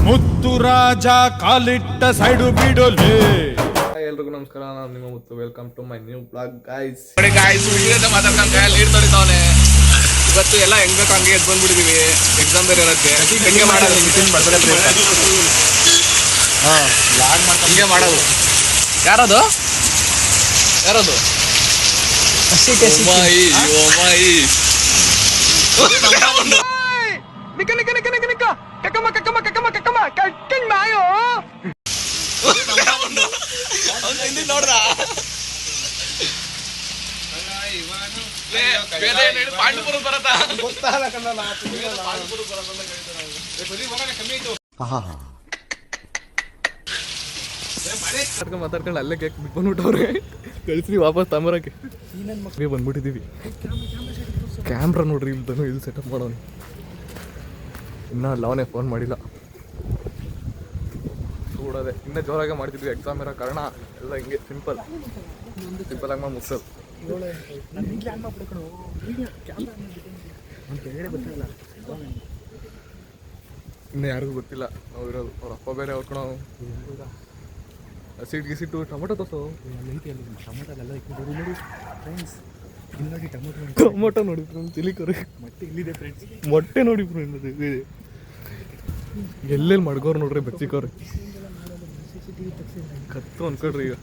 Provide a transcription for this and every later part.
ಮುತ್ತು ರಾಜ ಕಾಲಿಟ್ಟ ಸೈಡು ಬಿಡೋಲೆ. ಎಲ್ರಿಗೂ ನಮಸ್ಕಾರ, ನಾನು ನಿಮ್ಮ Muthu. Welcome to my new blog guys. ಇವತ್ತು ಎಲ್ಲ ಹೆಂಗ್ ಬೇಕು ಹಂಗೆ ಎದ್ದು ಬಂದ್ಬಿಟ್ಟಿದೀವಿ. ಎಕ್ಸಾಮ್ ಬೇರೆ ಇರುತ್ತೆ, ಹೆಂಗೆ ಮಾಡೋದು ಹಿಂಗೆ ಮಾಡೋದು. ಯಾರದು ನೋಡ್ರ ಪಾಂಡುಪುರ ಬರತ್ತಾ ಮಾತಾಡ್ಕೊಂಡು ಅಲ್ಲೇ ಕೇಕ್ ಬಿಟ್ಕೊಂಡ್ಬಿಟ್ಟವ್ರೆ. ಕಳಿಸ್ರಿ ವಾಪಸ್ ತಾಂಬರಕ್ಕೆ ಬಂದ್ಬಿಟ್ಟಿದೀವಿ. ಕ್ಯಾಮ್ರಾ ನೋಡ್ರಿ, ಇಲ್ದನು ಇದು ಸೆಟಪ್ ಮಾಡೋನು. ಇನ್ನೂ ಅವನೇ ಫೋನ್ ಮಾಡಿಲ್ಲ. ಕೂಡದೆ ಇನ್ನೂ ಜೋರಾಗೆ ಮಾಡ್ತಿದ್ವಿ. ಎಕ್ಸಾಮ್ ಇರೋ ಕಾರಣ ಎಲ್ಲ ಹಿಂಗೆ ಸಿಂಪಲ್ ಆಗಿ ಮಾಡಿ ಮುಗ್ಸೋದು. ಇನ್ನು ಯಾರಿಗೂ ಗೊತ್ತಿಲ್ಲ ನಾವು ಇರೋದು. ಅವ್ರ ಅಪ್ಪ ಬೇರೆ ಹೊರ್ಕೊಳೋ ಹಸಿಟ್ಟು ಟೊಮೊಟೊ ತೋಸು. ಟೊಮೊಟೊ ನೋಡಿ ತಿಲಿಕೋರಿ ಮೊಟ್ಟೆ ನೋಡಿ ಎಲ್ಲೆಲ್ಲಿ ಮಡ್ಗೋರು ನೋಡ್ರಿ, ಬಚ್ಚಿಕೋರಿ ಕತ್ತು ಅನ್ಕೊಡ್ರಿ. ಈಗ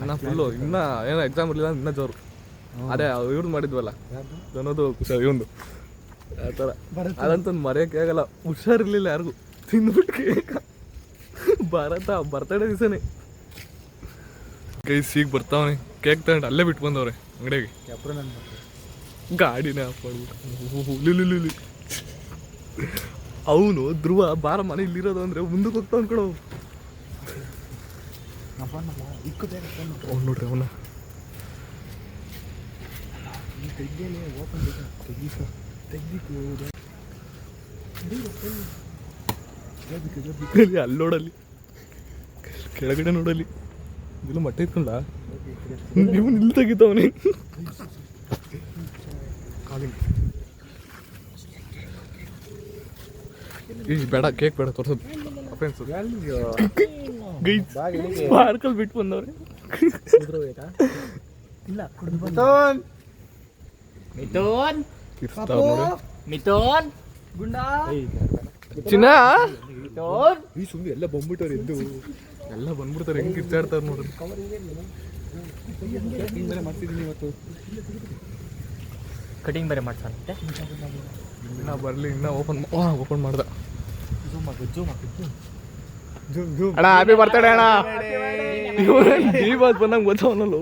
ಇನ್ನ ಫುಲ್ಲು ಇನ್ನ ಏನೋ ಎಕ್ಸಾಮ್ ಇರಲಿಲ್ಲ, ಇನ್ನೂ ಜೋರು. ಅದೇ ಇವ್ರದ್ದು ಮಾಡಿದ್ವಲ್ಲ ಅನ್ನೋದು ಇವಂದು ಆ ಥರ. ಅದಂತೂ ಮರೆಯೋಕ್ಕೆ ಆಗಲ್ಲ. ಹುಷಾರಿರ್ಲಿಲ್ಲ ಯಾರಿಗೂ, ತಿಂದ್ಬಿಟ್ಟು ಕೇಕ್ ಬರ್ತಡೇ ದಿವಸನೇ ಕೈ ಸೀಗ್ ಬರ್ತಾವನೆ. ಕೇಕ್ ತಗೊಂಡು ಅಲ್ಲೇ ಬಿಟ್ಟು ಬಂದವ್ರೆ ಅಂಗಡಿಗೆ. ಗಾಡಿನೇ ಆಫ್ ಮಾಡ್ಬಿಟ್ಟು ಅವನು ಧ್ರುವ ಬಾರ ಮನೆ ಇಲ್ಲಿರೋದು ಅಂದರೆ ಮುಂದಕ್ಕೆ ಹೋಗ್ತಾ ಅನ್ಕೊಳೋ. ಅವ್ನು ನೋಡ್ರಿ ಅವನ ಅಲ್ಲಿ ನೋಡಲ್ಲಿ, ಕೆಳಗಡೆ ನೋಡಲ್ಲಿ. ಇದೆಲ್ಲ ಮಟ್ಟೆ ಇಟ್ಕೊಂಡ ನೀವು ಇಲ್ಲಿ ತೆಗಿತಾವನೆ. ಬೇಡ, ಕೇಕ್ ಬೇಡ ತೋರ್ಸೋದು. ಪಾರ್ಕಲ್ಲಿ ಬಿಟ್ಟು ಬಂದವ್ರೆ. ಚಿನ್ನ ಈ ಸುಮ್ಮನೆ ಎಲ್ಲ ಬಂದ್ಬಿಟ್ಟವ್ರೆ. ಎದ್ದು ಎಲ್ಲ ಬಂದ್ಬಿಡ್ತಾರೆ. ಹೆಂಗೆ ಕಿತ್ತಾಡ್ತಾರೆ ನೋಡ್ರಿ. ಮಾಡ್ತಿದ್ದೀನಿ ಇವತ್ತು. ಕಟಿಂಗ್ ಬೇರೆ ಮಾಡ್ತಾನೆ. ಇನ್ನ ಬರಲಿ, ಇನ್ನ ಓಪನ್ ಮಾಡ್ದ. ಅಣ್ಣ ಹ್ಯಾಪಿ ಬರ್ತಡೇ ಅಣ್ಣ. ಈ ಬಾತ್ ಬಂದಂಗೆ ಗೊತ್ತವನಲ್ಲ.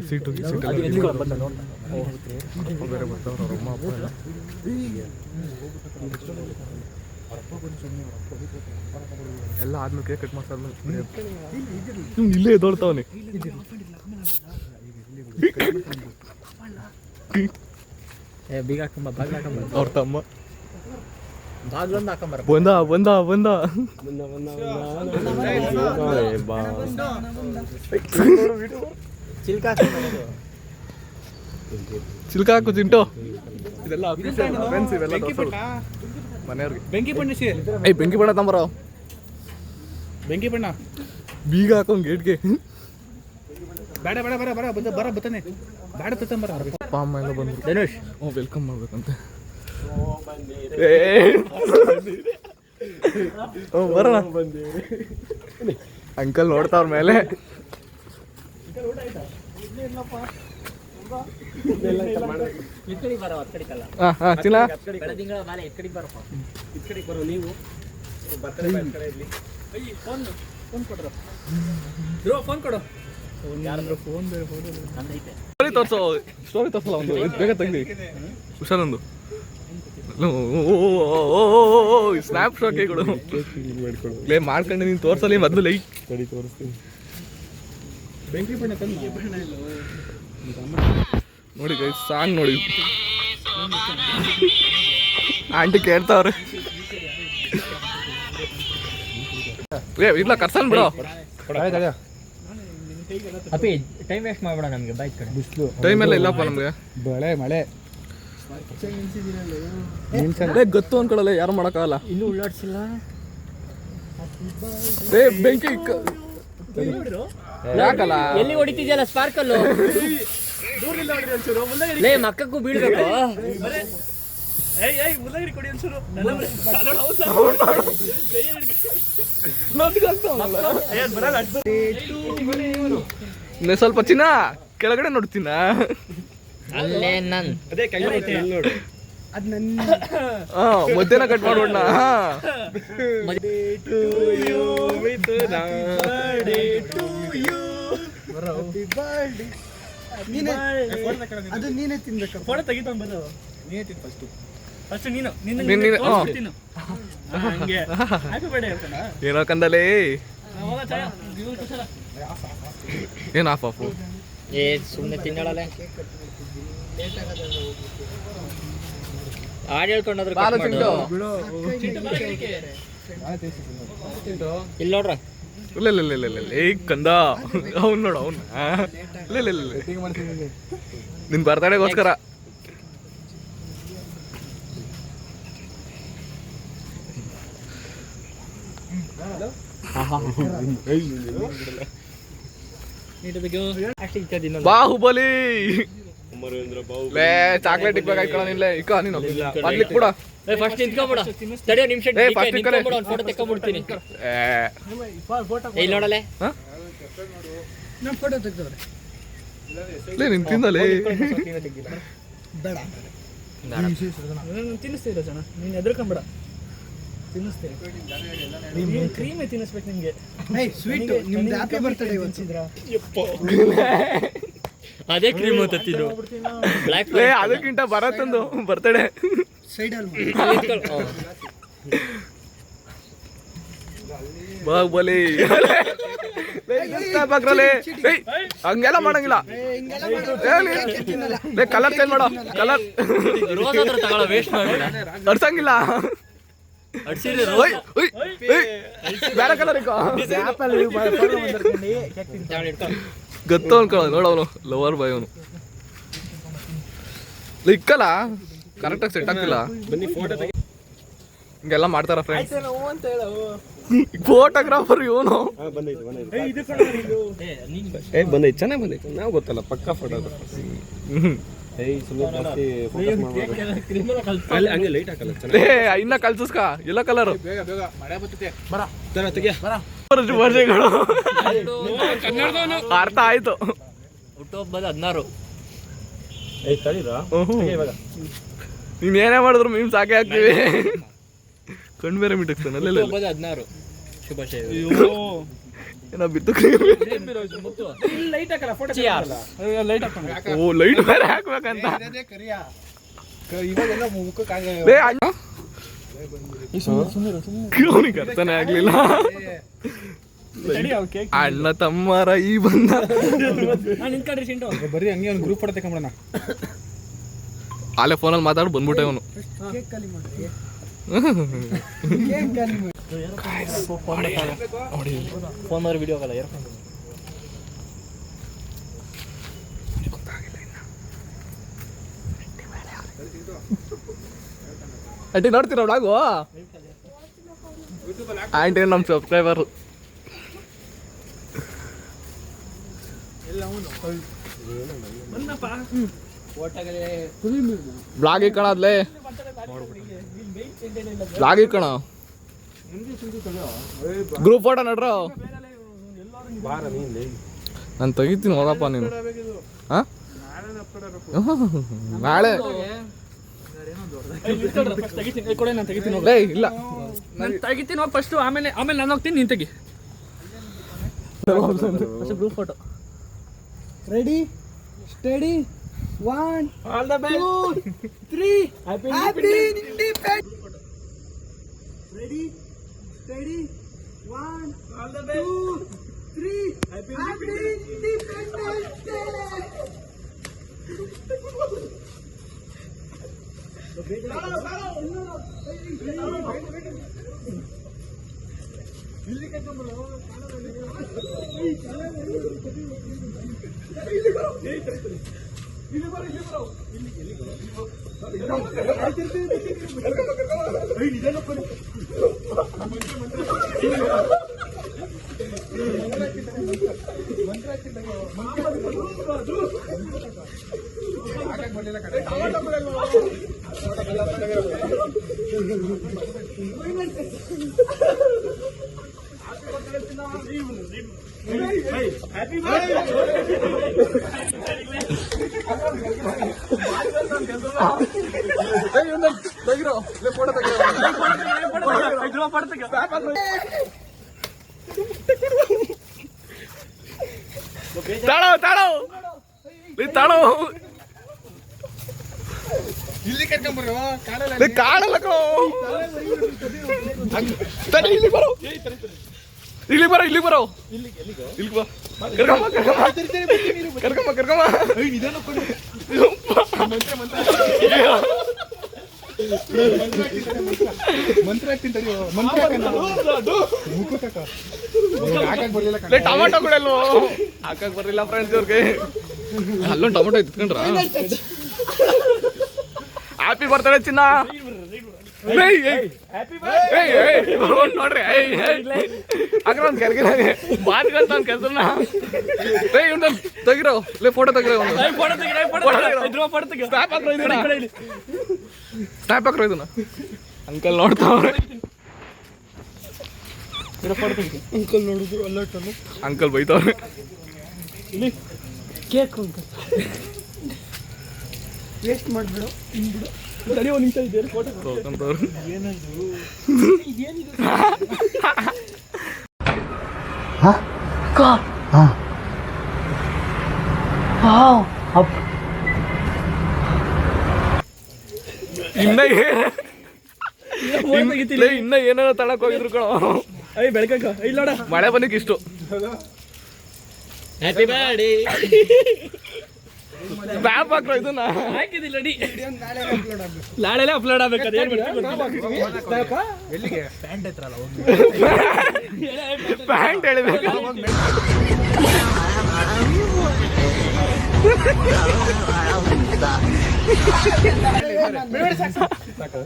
ಸೀಟು ಬೇರೆ ಬರ್ತಾವ್ರ ಅವ್ರ ಅಮ್ಮ ಅಪ್ಪ ಎಲ್ಲ. ಎಲ್ಲ ಆದ್ಮೇಲೆ ಕೇಕ್ ಕಟ್ ಮಾಡ್ತಾದ್ಮೇಲೆ ಇಲ್ಲೇ ಎದ್ದೋಡ್ತಾವನೆ. ಅವ್ರ ತಮ್ಮ ಬಂದ ಚಿಲ್ಕ ಹಾಕು ಚಿಂಟು. ಇದೆಲ್ಲ ಫ್ರೆಂಡ್ಸ್, ಇವೆಲ್ಲ ಮನೆಯವ್ರಿಗೆ. ಬೆಂಕಿ ಬಣ್ಣ ತಂಬರ, ಬೆಂಕಿ ಬಣ್ಣ ಬೀಗ ಹಾಕೊಂಡ್ ಗೇಟ್ಗೆ. ಬೇಡ ಬತ್ತಾನೆ. ಬೇಡ ತತ್ತಂಬರ. ಅಪ್ಪ ಅಮ್ಮ ಎಲ್ಲ ಬಂದ್ರು. ಧನುಷ್ ವೆಲ್ಕಮ್ ಮಾಡ್ಬೇಕಂತೆ. ಬರೋಣ. ಅಂಕಲ್ ನೋಡ್ತಾವ್ರ ಮೇಲೆ. ಚಿನ್ನ ಸ್ಟೋರಿ ತೋರ್ಸಲ್ಲ ಒಂದು ಬೇಗ ತೆಗ್ದಿ. ಹುಷಾರೊಂದು ಸ್ನ್ಯಾಪ್ ಶಾಟ್ ಮಾಡ್ಕೊಂಡು ನೀನು ತೋರ್ಸಲ್ಲ. ಮೊದಲು ಲೈಕ್ ತೋರಿಸ್ತೀನಿ. ಬೆಂಕಿ ಬಣ್ಣ ನೋಡಿ ಗೈಸ್, ಸಾಂಗ್ ನೋಡಿ. ಆಂಟಿ ಕೇಳ್ತಾವ್ರೆ. ಇಲ್ಲ ಕರ್ಸನ್ ಬಿಡು. ಅಪ್ಪಿ ಟೈಮ್ ವೇಸ್ಟ್ ಮಾಡ್ಬೇಡ ನಮಗೆ. ಬೈಕ್ ಕಡೆ ಬಿಸಿಲು ಟೈಮ್ ಎಲ್ಲ ಇಲ್ಲಪ್ಪ ನಮಗೆ. ಮಳೆ ಗತ್ತು ಅನ್ಕೊಳ್ಳಲ್ಲ, ಯಾರು ಮಾಡೋಕ್ಕಾಗಲ್ಲ. ಇನ್ನೂ ಉಳ್ಳಾಡ್ಸಿಲ್ಲ. ಬೆಂಕಿ ಯಾಕಲ್ಲ ಎಲ್ಲಿ ಹೊಡಿತಿದ್ಯಲ್ಲ ಸ್ಪಾರ್ಕಲ್ಲು? ಲೇ ಮಕ್ಕಕ್ಕೂ ಬೀಳ್ಬೇಕು. ಸ್ವಲ್ಪ ಚಿನ್ನ ಕೆಳಗಡೆ ನೋಡ್ತೀನ. ಅಲ್ಲೇ ನನ್ ಮಧ್ಯಾಹ್ನ ಕಟ್ ಮಾಡೋಣ. ಅದು ನೀನೇ ತಿನ್ಬೇಕು. ಫೋಟೋ ತೆಗಿತಾನ ಬರೋ. ನೀನೇ ತಿನ್ ಫಸ್ಟ್ ನೀನು ಹಂಗೆ ಹ್ಯಾಪಿ ಬರ್ಡೇ ಹೇಳ್ತಾನ. ಏನೋ ಕಂದಲೇ ಏನ್ ಆಫ್ ಏ ಸುಮ್ಮನೆ ತಿನ್ನಳಲೆ. ಹಾಡು ಹೇಳ್ಕೊಂಡ್ರೆ ಇಲ್ಲಿ ನೋಡ್ರ. ಇಲ್ಲ ಏ ಕಂದ ಅವ್ನು ನೋಡು ಅವ್ನ. ಇಲ್ಲ ನಿನ್ ಬರ್ತಡೇಗೋಸ್ಕರ ಬಾಹುಬಲಿ ಲೇ ಚಾಕ್ಲೇಟ್ ಇಕ್ಬೇಕಾಯ್ತು ನಿನ್ಲೆ ಇಕ್ಕ ನೀನು ಮಾಡ್ಲಿಕ್ಕೆ ಕೂಡ. ಫಸ್ಟ್ ನಿಂತ್ಕೊಂಡ್ಬಿಡ, ತಡೆಯೋ ನಿಮಿಷ ಫೋಟೋ ತೆಕ್ಕೊಂಡ್ಬಿಡ್ತೀನಿ. ಇಲ್ಲಿ ನೋಡಲೆ ನಾನು ಫೋಟೋ ತೆಗ್ದವ್ರೆ. ಲೇ ನೀನ್ ತಿಂದಲೇ ಬೇಡ ತಿನ್ನಿಸ್ತೀರ ಜನ, ನೀನು ಎದ್ರಕೊಂಬೇಡ. ತಿನ್ನಿಸ್ತೀನಿ. ಕ್ರೀಮೇ ತಿನ್ನಿಸ್ಬೇಕು ನಿಮಗೆ. ಸ್ವೀಟ್ ನಿಮ್ದು ಹ್ಯಾಪಿ ಬರ್ತ್ಡೇ ಇವತ್ತಿದ್ರ. ಅದೇ ಕ್ರೀಮ್ ತತ್ತಿದ್ದು ಬ್ಲ್ಯಾಕ್. ಅದಕ್ಕಿಂತ ಬರತ್ತಂದು ಬರ್ತಡೆ ಸೈಡಲ್ಲಿ ಬಾಹುಬಲಿ ಬಗ್ರಲೆ ಹಂಗೆಲ್ಲ ಮಾಡಂಗಿಲ್ಲ. ಕಲರ್ ಚೇಂಜ್ ಮಾಡೋ, ಕಲರ್ ರೋಸ್ ಹತ್ರ ತಗೊಳ್ಳೋ, ವೇಸ್ಟ್ ಮಾಡ್ಬೇಡ. ಅಡ್ಸಂಗಿಲ್ಲ. ಬೇರೆ ಕಲರ್ ಗತ್ತು ಅನ್ಕೊಳ್ಳೋ. ನೋಡವನು ಲವರ್ ಬಾಯ್ ಅವನು ಇಕ್ಕಲ್ಲ, ಕರೆಕ್ಟಾಗಿ ಸೆಟ್ ಆಗ್ತಿಲ್ಲ. ಹಿಂಗೆಲ್ಲ ಮಾಡ್ತಾರ ಫ್ರೆಂಡ್ಸ್. ಫೋಟೋಗ್ರಾಫರ್ ಇವನು ಬಂದೈತೆ, ಚೆನ್ನಾಗಿ ಬಂದೈತೆ. ನಾವು ಗೊತ್ತಲ್ಲ ಪಕ್ಕ ಫೋಟೋಗ್ರಾಫರ್. ಇನ್ನ ಕಲ್ಸಸ್ಕ ಎಲ್ಲ ಕಲರ್ ಅರ್ಥ ಆಯ್ತು. ಹುಟ್ಟುಹಬ್ಬದ 16 ನೀನ್ ಏನೇ ಮಾಡಿದ್ರು ಮೀಮ್ ಸಾಕೆ ಹಾಕ್ತೀವಿ. ಕಣ್ ಬೇರೆ ಮಿಟಕ್ತಾನೆ. ಹುಟ್ಟುಹಬ್ಬದ 16 ಶುಭಾಶಯ. ಏನೋ ಬಿತ್ತು. ಲೈಟ್ ಹಾಕಲ್ಲ ಫೋಟೋ. ಲೈಟ್ ಹಾಕೋಣ. ಓ ಲೈಟ್ ಬೇರೆ ಹಾಕ್ಬೇಕಂತ. ಇವಾಗೆಲ್ಲ ಮುಖಕ್ಕಾಗ ಅವನಿಗೆ ಅರ್ಥನೇ ಆಗ್ಲಿಲ್ಲ. ಅಣ್ಣ ತಮ್ಮರ ಈ ಬಂದ ನಿಂತ್ಕೊಂಡ್ರಿ ಸಿಂಟು. ಬರೀ ಹಂಗೆ ಒಂದು ಗ್ರೂಪ್ ಫೋಟೋ ತಗೊಂಡ್ಬಿಡೋಣ. ಅಲ್ಲೇ ಫೋನಲ್ಲಿ ಮಾತಾಡಿ ಬಂದ್ಬಿಟ್ಟೆ ಅವನು. ಫೋನ್ ಮಾಡಿ ವಿಡಿಯೋ ಆಗಲ್ಲ ಯಾರು. ಆಂಟಿ ನೋಡ್ತೀರ ಬ್ಲಾಗು? ಆಂಟಿ ನಮ್ಮ ಸಬ್ಸ್ಕ್ರೈಬರ್. ಬ್ಲಾಗ್ ಇಕ್ಕಣದ್ಲೇ, ಬ್ಲಾಗ್ ಇಕ್ಕಣ. ಗ್ರೂಪ್ ಫೋಟೋ ನಡ್ರ ನಾನು ತೆಗಿತೀನಿ. ಹೋಗಪ್ಪ ನೀನು. ಹಾಂ ನಾಳೆ ಇಲ್ಲ ನಾನು ತೆಗಿತೀನಿ ಹೋಗಿ ಫಸ್ಟು. ಆಮೇಲೆ ನಾನು ಹೋಗ್ತೀನಿ, ನೀನು ತೆಗಿ. Group photo ready steady 1 all the best 2 3 happy independence. Ready steady 1 all the best 2 3 happy independence day. ತಾಳೋ ತಾಳೋ ತಾಳೋ ಇಲ್ಲಿ ಕರ್ಕೊಂಬರ್ರಿ ಕಾಡಲ್ಲ ಕಣೋ. ತಡಿ, ಇಲ್ಲಿ ಬರೋ ಇಲ್ಲಿ ಬರೋ ಇಲ್ಲಿ ಬರೋ ಇಲ್ಲಿ ಬಾ. ಕರ್ಕಮ್ಮ ಕರ್ಕಮ್ಮ ಮಂತ್ರ ಹಾಕ್ತೀನಿ ಮಂತ್ರ ಟೊಮೆಟೊ ಕೂಡ ಅಲ್ವೋ ಹಾಕಕ್ ಬರ್ಲಿಲ್ಲ ಫ್ರೆಂಡ್ಸ್ ಇವ್ರಿಗೆ. ಅಲ್ಲೊಂದು ಟೊಮೆಟೊ ಇತ್ಕೊಂಡ್ರ. ಹ್ಯಾಪಿ ಬರ್ತಡೇ ಚಿನ್ನ. ನೋಡ್ರಿ ಹಾಕ್ರ ಒಂದು ಕೆರ್ಗಿನ ಬಾತ್ಗಂತ ಒಂದು ಕೆಲ್ಸನ ಇವ್ನ ತೆಗಿರೋ ಲೇ ಫೋಟೋ ತೆಗಿರೋ ಸ್ನ್ಯಾಪ್ ಹಾಕ್ರೋ ಇದನ್ನ. ಅಂಕಲ್ ನೋಡ್ತಾವ್ರೆ. ಅಂಕಲ್ ನೋಡಿದ್ರು ಅಲ್ಲಟ್ಟನ್ನು ಅಂಕಲ್ ಬೈತಾವ್ರೆ. ಕೇಕ್ ಅಂಕಲ್ ವೇಸ್ಟ್ ಮಾಡಿಬಿಡು ಹಿಂದ್ಬಿಡು. ತಡಿ ಒಂದು ನಿಮಿಷ ಇದೆ ಫೋಟೋ ಏನದು ಇದೇನಿದೆ ಇನ್ನ ಏನಾರ ತಳಕ್ ಹೋಗಿದ್ರು ಕಣೋ. ಅಯ್ಯ ಬೆಳಕ ಇಲ್ಲ ನೋಡ ಮಳೆ ಬಂದಿಕ್ಕೆ ಇಷ್ಟು. ಹ್ಯಾಪಿ ಬರ್ಡೇ ಸ್ನ್ಯಾಪ್ ಹಾಕ್ರೋ ಇದನ್ನ. ಹಾಕಿದಿಲ್ಲ ಡಿ ನಾಳೆಲೆ ಅಪ್ಲೋಡ್ ಆಗ್ಬೇಕು. ಅದೇನು ಎಲ್ಲಿಗೆ ಪ್ಯಾಂಟ್ ಹೇಳಿಬೇಕು.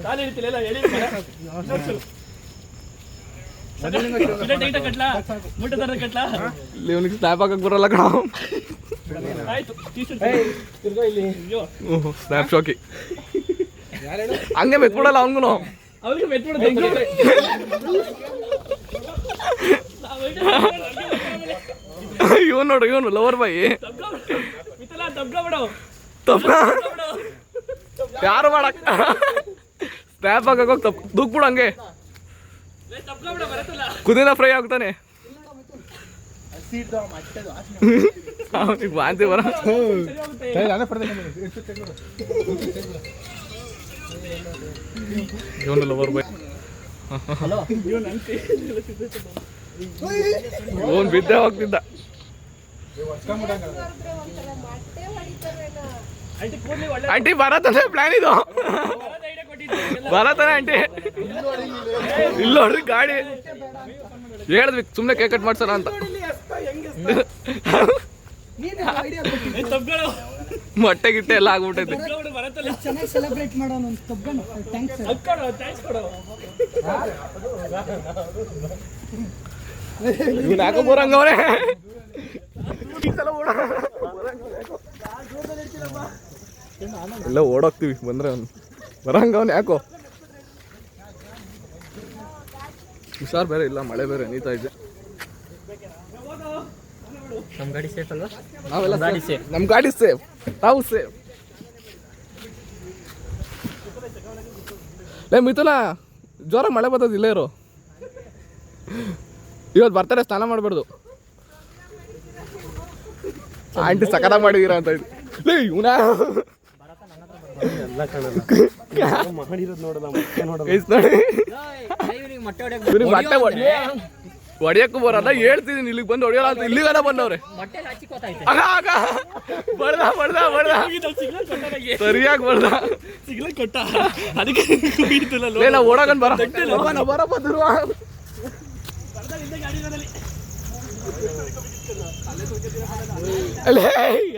ಕಾಲು ಹಿಡಿತಿಲ್ಲ ಹೇಳಿ ಕಟ್ಲಾ ಮುಟ್ಟ ತರ ಕಟ್ಲಾ. ಇಲ್ಲಿ ಇವನಿಗೆ ಸ್ನ್ಯಾಪ್ ಹಾಕಕ್ ಬರಲ್ಲ ಕಣ. ಆಯ್ತು ತಿರ್ಗೋ ಇಲ್ಲಿ ಸ್ನ್ಯಾಪ್ ಶಾಕಿ ಹಂಗೆ ಮೆತ್ಬಿಡಲ್ಲ ಅವನ್ಗೂ. ಅವ್ರಿಗೆ ಮೆತ್ಬಿಡೋದು ಇವನು ನೋಡು ಇವನು ಲವರ್ ಬಾಯಿ ತಪ್ಪ ಯಾರು ಮಾಡಕ್ ಸ್ನ್ಯಾಪ್ ಹಾಕಕ್ ಹೋಗಿ ತಪ್ಪು ದುಗ್ಬಿಡು ಹಂಗೆ. ಕುದಿನ ಫ್ರೈ ಆಗ್ತಾನೆ. ಅವನಿಗೆ ವಾಂತಿ ಬರ. ಇವನು ಲವರ್ ಬಾಯ್. ಅವನು ಬಿದ್ದೆ ಹೋಗ್ತಿದ್ದ. ಆಂಟಿ ಬರತ್ತಾನೆ ಪ್ಲಾನ್ ಇದು. ಬರತ್ತಾನೆ ಆಂಟಿ. ಇಲ್ಲ ನೋಡ್ರಿ ಗಾಡಿ ಹೇಳಿದ್ವಿ ಸುಮ್ಮನೆ ಕೇಕ್ ಕಟ್ ಮಾಡ್ಸೋಣ ಅಂತ. ಮೊಟ್ಟೆ ಗಿಟ್ಟೆ ಎಲ್ಲ ಆಗ್ಬಿಟ್ಟೈತೆ. ಚೆನ್ನಾಗಿ ಸೆಲೆಬ್ರೇಟ್ ಮಾಡೋಣ ಅಂತ ತಬ್ಕೊಂಡು ಥ್ಯಾಂಕ್ಸ್ ಕೊಡು. ಇವ್ನು ಯಾಕೋ ಬರಂಗವ್ರೆ. ಎಲ್ಲ ಓಡೋಗ್ತೀವಿ ಬಂದ್ರೆ ಅವ್ನು ಬರಂಗವ್ನು ಯಾಕೋ. ಹುಷಾರ್ ಬೇರೆ ಇಲ್ಲ, ಮಳೆ ಬೇರೆ ನೀತಾ ಇದೆ. ನಮ್ಮ ಗಾಡಿ ಸೇಫ್ ಅಲ್ವಾ? ನಾವೆಲ್ಲ ಗಾಡಿ ಸೇಫ್. ನಮ್ಮ ಗಾಡಿ ಸೇಫ್, ನಾವು ಸೇಫ್. ಲೇ ಮಿಥುನ ಜ್ವರ ಮಳೆ ಬರ್ತದ ಇಲ್ಲೇ ಇರೋ. ಇವತ್ತು ಬರ್ತಾರೆ ಸ್ನಾನ ಮಾಡಬಾರ್ದು. ಆಂಟಿ ಸಕದಾಗ ಮಾಡಿದೀರ ಅಂತ ಇದ್ದು. ಲೇ ಇವನ ಮೊಟ್ಟೆ ಹೊಡಿಯಕ್ಕೂ ಬರಲ್ಲ. ಹೇಳ್ತಿದ್ದೀನಿ ಇಲ್ಲಿಗೆ ಬಂದು ಹೊಡಿಯೋಲ್ಲ ಅಂತ. ಇಲ್ಲಿಗಾನ ಬಂದವ್ರೆ. ಸರಿಯಾಗಿ ಬರ್ದ ಕೊಟ್ಟ ಅದಕ್ಕೆ ನಾವು ಓಡಾಗನ್ ಬರ ಬರ ಬಂದಿರುವ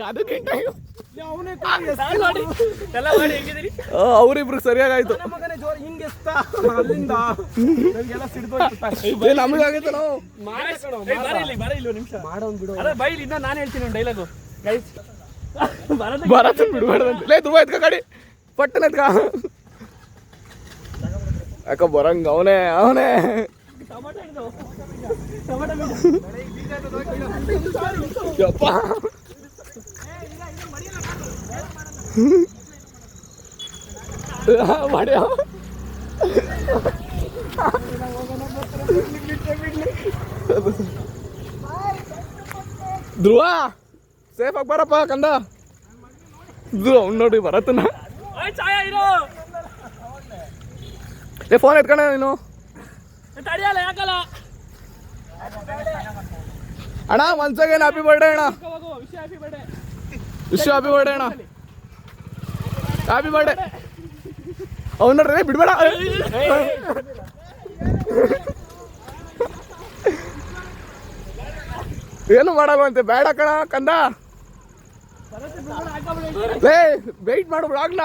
ಅದಕ್ಕಿಂತ ಎಲ್ಲ ಮಾಡಿ ಹೆಂಗಿದ್ದೀರಿ ಅವ್ರಿಬ್ರು ಸರಿಯಾಗಾಯ್ತು. ಮಗನೇ ಜೋರ್ ಹಿಂಗೆ ಅಲ್ಲಿಂದ ನಮ್ಗೆಲ್ಲ ಏ ನಮಗಾಗೈತೆ ನಾವು ಬರೀ ನಿಮಿಷ ಮಾಡೋನ್ ಬಿಡು. ಅದೇ ಬೈಲಿ ಇನ್ನ ನಾನು ಹೇಳ್ತೀನಿ ಒಂದು ಡೈಲಾಗು ಗೈಸ್. ಬರತ್ತೆ ಬಿಡ್ಬೇಡಂತ ಲೇ ತುಂಬ ಎತ್ಕ ಗಾಡಿ ಪಟ್ಟನ ಎತ್ಕ ಯಾಕ ಬರಂಗ ಅವನೇ ಯಪ್ಪ ಮಾಡ್ಯ ಧ್ರುವ ಸೇಫ್ ಆಗಿ ಬರಪ್ಪ ಕಂದ. ಅವ್ನು ನೋಡಿ ಬರತ್ತನ ಏ ಫೋನ್ ಎತ್ಕೊಂಡ ನೀನು ತಡಿಯಲ್ಲ ಯಾಕಲ್ಲ ಅಣ್ಣ ಮನ್ಸಾಗೇನು ಹ್ಯಾಪಿ ಬರ್ಡೇ ಅಣ್ಣ. ವಿಶ್ ಹ್ಯಾಪಿ ಬರ್ಡೇ ಅಣ್ಣ. Happy birthday. ಅವ್ನು ನೋಡ್ರಿ ಬಿಡ್ಬೇಡ. ಏನು ಮಾಡಲ್ವಂತೆ ಬೇಡ ಕಣ ಕಂದ. ಲೇ ವೆಯ್ಟ್ ಮಾಡು ಬ್ಲಾಗ್ನ.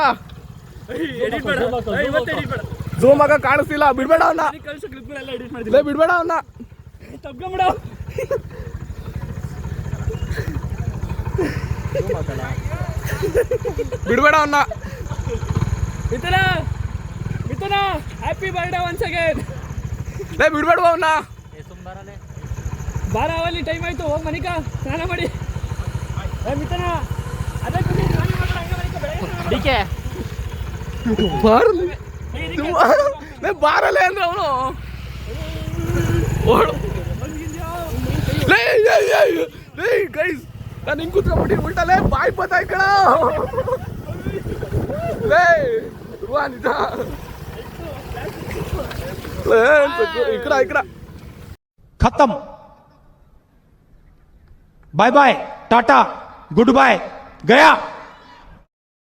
ಝೂಮ್ ಆಗ ಕಾಣಿಸ್ತಿಲ್ಲ ಬಿಡ್ಬೇಡ ಅವನ್ನ. ಲೇ ಬಿಡ್ಬೇಡ ಅವನ್ನ. ಬಿಡ್ಬೇಡ ಅವನ್ನ. ಮಿಥುನ ಹ್ಯಾಪಿ ಬರ್ಡೇ ಒನ್ಸ್ ಅಗೇನ್. ಲೇ ಬಿಡ್ಬೇಡ ಅವನ್ನ. ಬಾರ ಅವಲ್ಲಿ ಟೈಮ್ ಆಯ್ತು ಹೋಗಿ ಮನಿಕ ಸ್ನಾನ ಮಾಡಿ. ಮಿಥುನ ಅದೇ ಡಿಕೆ ಬಾರಲ್ಲೇ ಅಂದ್ರೆ ಅವನು ಗೈಸ್ ನಾನು ಹಿಂಗೆ ಕೂತ್ಕೊಂಡ್ಬಿಟ್ಟು ಉಲ್ಟಲೇ ಬಾಯ್ ಬತ್ತಾಯ್ ಕಣ. ಲೇ ನಿಜ ಇಕಡ खत्म bye bye tata good bye गया.